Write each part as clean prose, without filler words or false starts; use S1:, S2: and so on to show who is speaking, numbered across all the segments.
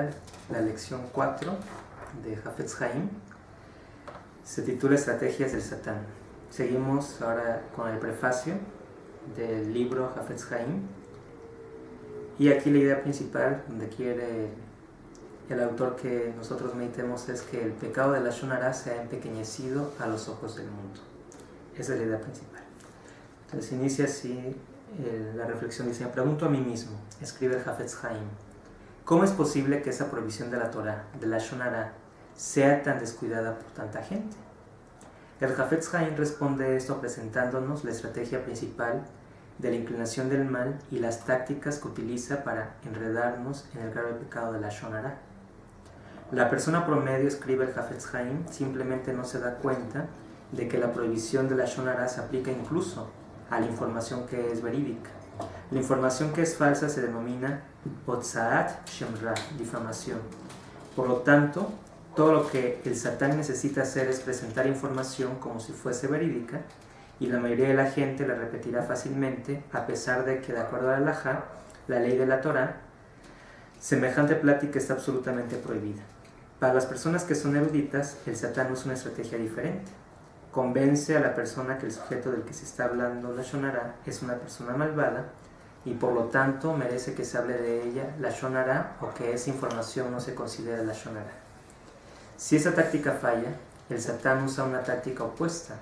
S1: principal, la lección 4 de Hafetz Haim. Se titula Estrategias del Satán. Seguimos ahora con el prefacio del libro Hafetz Haim. Y aquí la idea principal, donde quiere el autor que nosotros meditemos, es que el pecado de Lashon Hara se ha empequeñecido a los ojos del mundo. Esa es la idea principal. Entonces inicia así la reflexión. Dice: me pregunto a mí mismo, escribe el Hafetz Haim, ¿cómo es posible que esa prohibición de la Torah, de Lashon Hara, sea tan descuidada por tanta gente? El Hafetz Haim responde esto presentándonos la estrategia principal de la inclinación del mal y las tácticas que utiliza para enredarnos en el grave pecado de Lashon Hara. La persona promedio, escribe el Hafetz Haim, simplemente no se da cuenta de que la prohibición de Lashon Hara se aplica incluso a la información que es verídica. La información que es falsa se denomina Hotzaat Shem Ra, difamación. Por lo tanto, todo lo que el Satán necesita hacer es presentar información como si fuese verídica, y la mayoría de la gente la repetirá fácilmente, a pesar de que, de acuerdo a la halajá, la ley de la Torah, semejante plática está absolutamente prohibida. Para las personas que son eruditas, el Satán usa una estrategia diferente. Convence a la persona que el sujeto del que se está hablando Lashon Hara es una persona malvada y por lo tanto merece que se hable de ella Lashon Hara, o que esa información no se considera Lashon Hara. Si esa táctica falla, el Satán usa una táctica opuesta.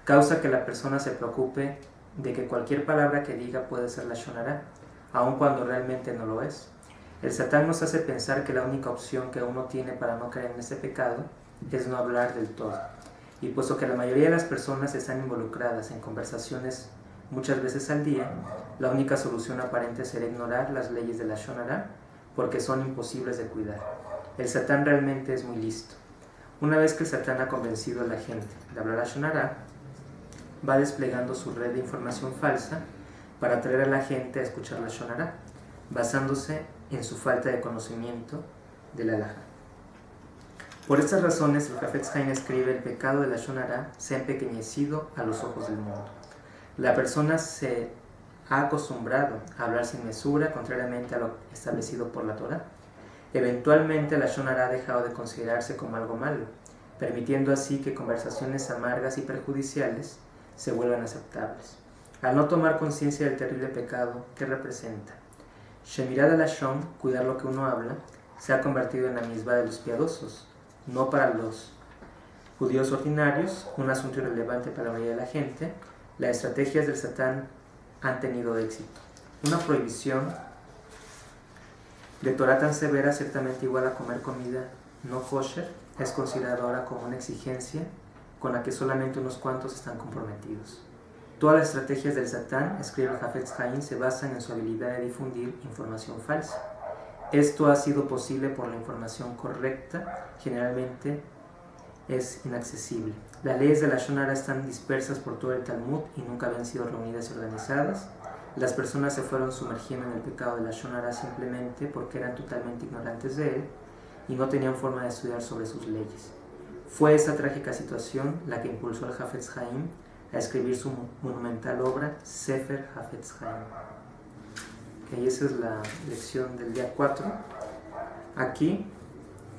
S1: Causa que la persona se preocupe de que cualquier palabra que diga puede ser Lashon Hara, aun cuando realmente no lo es. El Satán nos hace pensar que la única opción que uno tiene para no caer en ese pecado es no hablar del todo. Y puesto que la mayoría de las personas están involucradas en conversaciones muchas veces al día, la única solución aparente será ignorar las leyes de Lashon Hara, porque son imposibles de cuidar. El Satán realmente es muy listo. Una vez que el Satán ha convencido a la gente de hablar Lashon Hara, va desplegando su red de información falsa para atraer a la gente a escuchar Lashon Hara, basándose en su falta de conocimiento de la halajá. Por estas razones, el Hafetz Haim escribe: el pecado de Lashon Hara se ha empequeñecido a los ojos del mundo. La persona se ha acostumbrado a hablar sin mesura, contrariamente a lo establecido por la Torah. Eventualmente, Lashon Hara ha dejado de considerarse como algo malo, permitiendo así que conversaciones amargas y perjudiciales se vuelvan aceptables. Al no tomar conciencia del terrible pecado que representa, Shemirad Lashon, cuidar lo que uno habla, se ha convertido en la misma de los piadosos, no para los judíos ordinarios, un asunto irrelevante para la mayoría de la gente. Las estrategias del Satán han tenido éxito. Una prohibición de Torah tan severa, ciertamente igual a comer comida no kosher, es considerada ahora como una exigencia con la que solamente unos cuantos están comprometidos. Todas las estrategias del Satán, escribe el Hafetz Haim, se basan en su habilidad de difundir información falsa. Esto ha sido posible por la información correcta, generalmente es inaccesible. Las leyes de Lashon Hara están dispersas por todo el Talmud y nunca habían sido reunidas y organizadas. Las personas se fueron sumergiendo en el pecado de Lashon Hara simplemente porque eran totalmente ignorantes de él y no tenían forma de estudiar sobre sus leyes. Fue esa trágica situación la que impulsó al Hafetz Haim a escribir su monumental obra Sefer Hafetz Haim. Okay, esa es la lección del día 4. Aquí,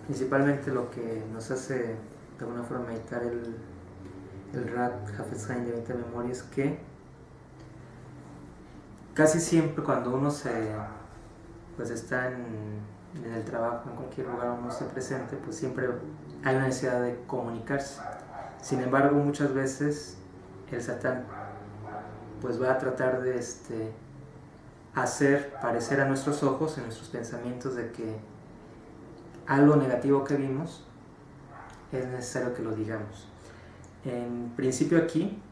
S1: principalmente lo que nos hace de alguna forma meditar el Rat Hafetz Haim de 20 memoria es que casi siempre cuando uno está en el trabajo, en cualquier lugar uno esté presente, pues siempre hay una necesidad de comunicarse. Sin embargo, muchas veces el Satán pues va a tratar de hacer parecer a nuestros ojos, en nuestros pensamientos, de que algo negativo que vimos es necesario que lo digamos. En principio aquí,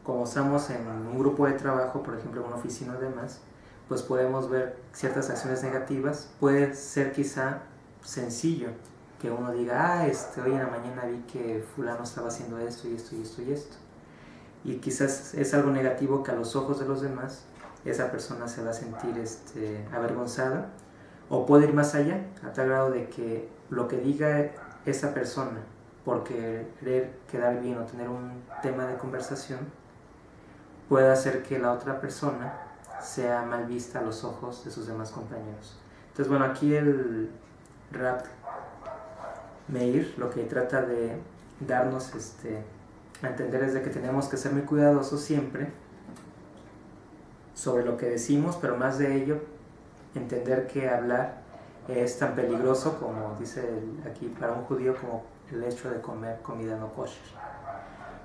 S1: como estamos en un grupo de trabajo, por ejemplo en una oficina o demás, pues podemos ver ciertas acciones negativas. Puede ser quizá sencillo que uno diga: hoy en la mañana vi que fulano estaba haciendo esto y esto y esto y esto. Y quizás es algo negativo que a los ojos de los demás esa persona se va a sentir avergonzada, o puede ir más allá, a tal grado de que lo que diga esa persona por querer quedar bien o tener un tema de conversación puede hacer que la otra persona sea mal vista a los ojos de sus demás compañeros. Entonces, bueno, aquí el Rab Meir lo que trata de darnos a entender es de que tenemos que ser muy cuidadosos siempre sobre lo que decimos, pero más de ello, entender que hablar es tan peligroso como dice aquí para un judío como el hecho de comer comida no kosher.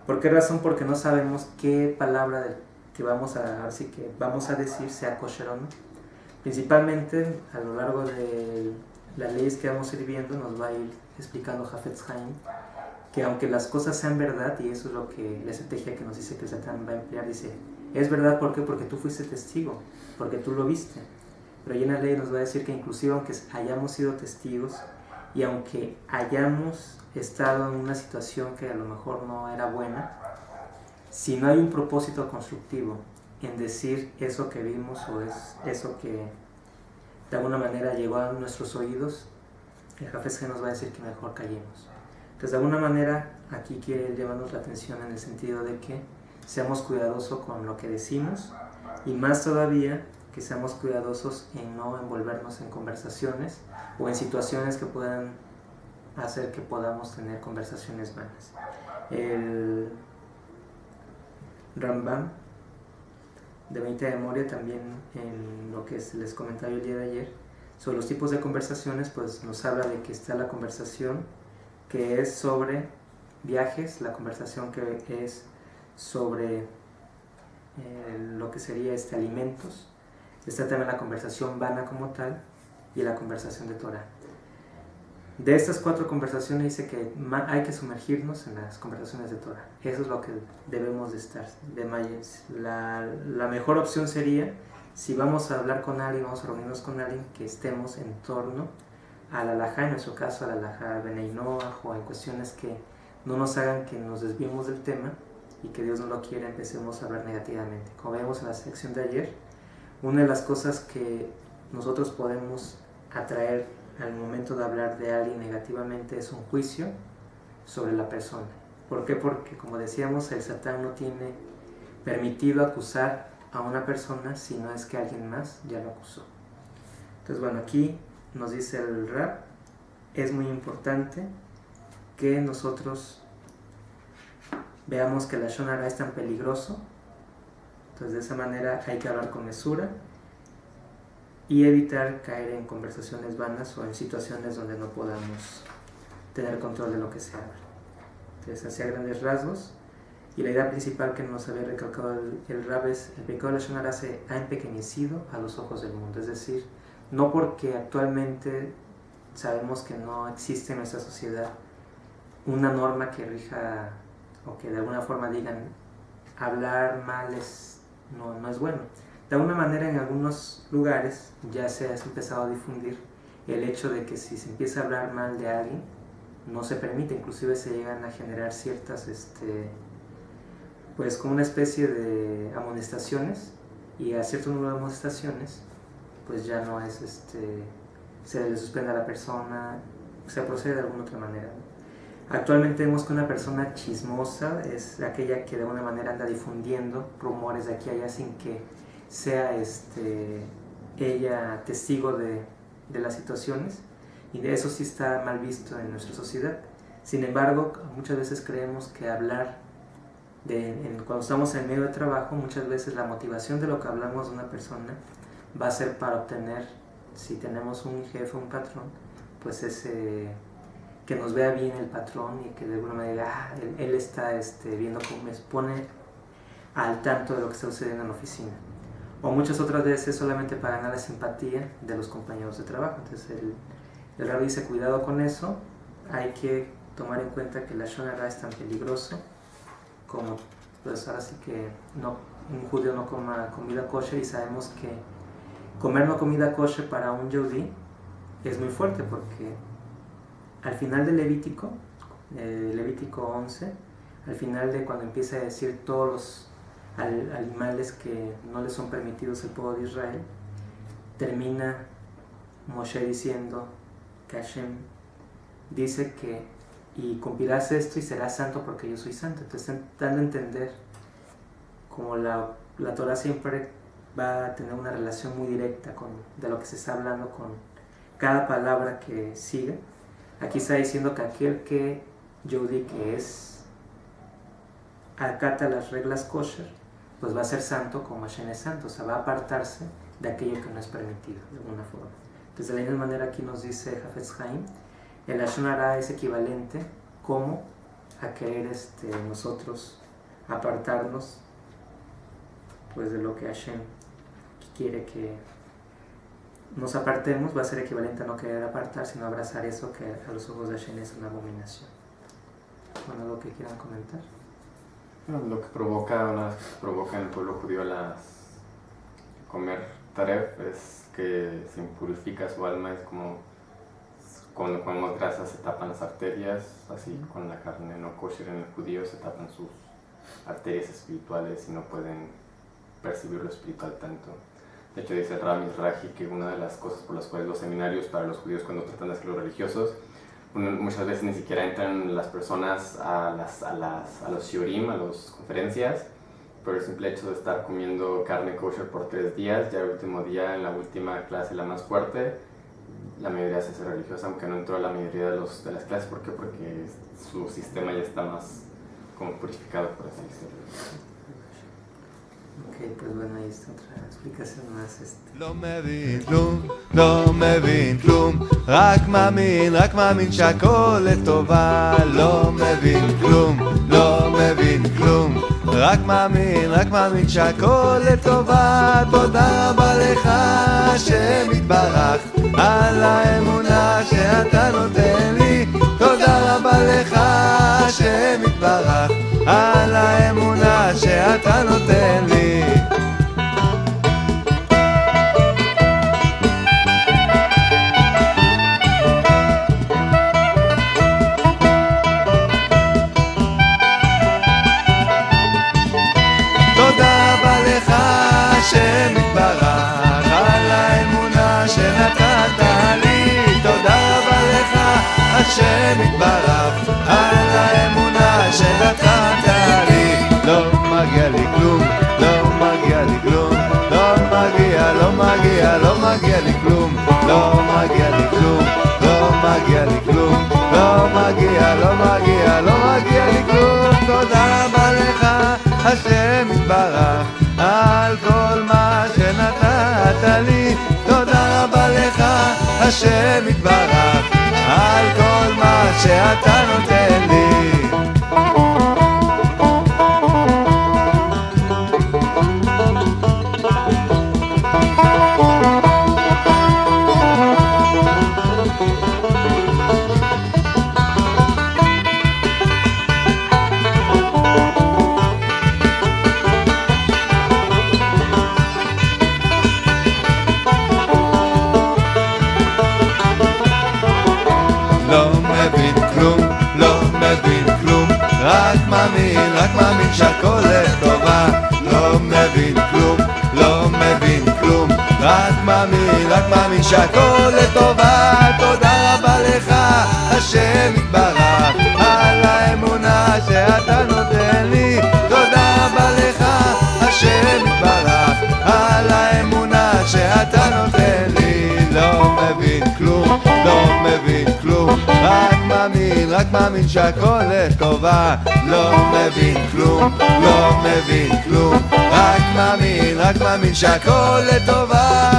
S1: ¿Por qué razón? Porque no sabemos qué palabra que vamos a decir sea kosher o no. Principalmente a lo largo de las leyes que vamos a ir viendo nos va a ir explicando Hafetz Haim que aunque las cosas sean verdad, y eso es lo que la estrategia que nos dice que el Satán va a emplear, dice, es verdad, ¿por qué? Porque tú fuiste testigo, porque tú lo viste. Pero ahí en la ley nos va a decir que inclusive aunque hayamos sido testigos y aunque hayamos estado en una situación que a lo mejor no era buena, si no hay un propósito constructivo en decir eso que vimos o eso que de alguna manera llegó a nuestros oídos, el Hafez nos va a decir que mejor callemos. Entonces, de alguna manera, aquí quiere llevarnos la atención en el sentido de que seamos cuidadosos con lo que decimos y más todavía que seamos cuidadosos en no envolvernos en conversaciones o en situaciones que puedan hacer que podamos tener conversaciones vanas. El Rambam de 20 de memoria también en lo que les comentaba el día de ayer sobre los tipos de conversaciones, pues nos habla de que está la conversación que es sobre viajes, la conversación que es sobre lo que sería alimentos, está también la conversación vana como tal y la conversación de Torah. De estas 4 conversaciones dice que hay que sumergirnos en las conversaciones de Torah. Eso es lo que debemos de estar, de mayas. La mejor opción sería, si vamos a hablar con alguien, vamos a reunirnos con alguien, que estemos en torno a la halajá, en nuestro caso a la halajá Benei Noach, o en cuestiones que no nos hagan que nos desviemos del tema y que Dios no lo quiera, empecemos a hablar negativamente. Como vemos en la sección de ayer, una de las cosas que nosotros podemos atraer al momento de hablar de alguien negativamente es un juicio sobre la persona. ¿Por qué? Porque, como decíamos, el Satán no tiene permitido acusar a una persona si no es que alguien más ya lo acusó. Entonces, bueno, aquí nos dice el Rab, es muy importante que nosotros veamos que la Lashon Hara es tan peligroso. Entonces, de esa manera hay que hablar con mesura y evitar caer en conversaciones vanas o en situaciones donde no podamos tener control de lo que se habla. Entonces, hacia grandes rasgos, y la idea principal que nos había recalcado el Rab es el pecado de la Lashon Hara se ha empequeñecido a los ojos del mundo, es decir, no porque actualmente sabemos que no existe en nuestra sociedad una norma que rija o que de alguna forma digan hablar mal no es bueno. De alguna manera en algunos lugares ya se ha empezado a difundir el hecho de que si se empieza a hablar mal de alguien no se permite, inclusive se llegan a generar ciertas pues como una especie de amonestaciones, y a cierto número de amonestaciones pues ya no es se le suspende a la persona, se procede de alguna otra manera, ¿no? Actualmente vemos que una persona chismosa es aquella que de alguna manera anda difundiendo rumores de aquí a allá sin que sea ella testigo de las situaciones, y de eso sí está mal visto en nuestra sociedad. Sin embargo, muchas veces creemos que hablar cuando estamos en medio de trabajo, muchas veces la motivación de lo que hablamos de una persona va a ser para obtener, si tenemos un jefe, un patrón, pues que nos vea bien el patrón y que de alguna manera él está viendo cómo me pone al tanto de lo que está sucediendo en la oficina. O muchas otras veces solamente para ganar la simpatía de los compañeros de trabajo. Entonces el Rabbi dice, cuidado con eso, hay que tomar en cuenta que la Lashon Hara es tan peligroso como, pues ahora sí que un judío no coma comida kosher, y sabemos que comer no comida kosher para un yehudí es muy fuerte, porque al final del Levítico 11, al final de cuando empieza a decir todos los animales que no les son permitidos al pueblo de Israel, termina Moshe diciendo que Hashem dice que y cumplirás esto y serás santo porque yo soy santo. Entonces, dando a entender como la Torah siempre va a tener una relación muy directa de lo que se está hablando con cada palabra que sigue. Aquí está diciendo que aquel que Yehudi, que acata las reglas kosher, pues va a ser santo como Hashem es santo, o sea, va a apartarse de aquello que no es permitido, de alguna forma. Entonces, de la misma manera aquí nos dice Hafetz Haim, el Lashon Hara es equivalente como a querer nosotros apartarnos pues de lo que Hashem quiere que nos apartemos, va a ser equivalente a no querer apartar, sino abrazar eso que a los ojos de Hashem es una abominación. Bueno, lo que quieran comentar.
S2: Lo que provoca en el pueblo judío comer taref es que se impurifica su alma, es como cuando comemos grasa se tapan las arterias, así con la carne no kosher en el judío se tapan sus arterias espirituales y no pueden percibir lo espiritual tanto. De hecho dice el Rav Mizrahi que una de las cosas por las cuales los seminarios para los judíos cuando tratan de ser los religiosos, muchas veces ni siquiera entran las personas a los shiurim, a las conferencias, por el simple hecho de estar comiendo carne kosher por 3 días, ya el último día, en la última clase, la más fuerte, la mayoría se hace religiosa, aunque no entró a la mayoría de las clases. ¿Por qué? Porque su sistema ya está más como purificado, por así decirlo.
S1: Ok, pues bueno, ahí está otra explicación más.
S3: לא מבין כלום, לא מבין כלום, רק מאמין שהכל לטובה. לא מבין כלום, לא מבין כלום, רק מאמין שהכל לטובה. תודה רבה לך השם יתברך על האמונה שאתה נותן לי. תודה רבה לך השם יתברך על האמונה שאתה נותן לי. השם יתברך על האמונה שנתת לי. תודה רבה לך השם יתברך על האמונה שנתת לי. לא מגיע לי כלום, לא מגיע לי כלום, לא מגיע לי כלום, לא מגיע לי כלום, לא מגיע לי כלום, לא מגיע לי כלום. תודה רבה לך השם יתברך על כל מה שנתת לי. תודה רבה לך השם יתברך על כל מה שאתה נותן לי. רק מאמין שהכל לטובה. לא מבין כלום, לא מבין כלום, רק מאמין שהכל לטובה. תודה רבה לך השם יתברך על האמונה שאתה נותן לי. תודה רבה לך השם יתברך על האמונה שאתה נותן לי. לא מבין כלום, לא מבין כלום, רק מאמין שהכל לטובה. לא מבין כלום, לא מבין כלום, רק מאמין שהכל לטובה.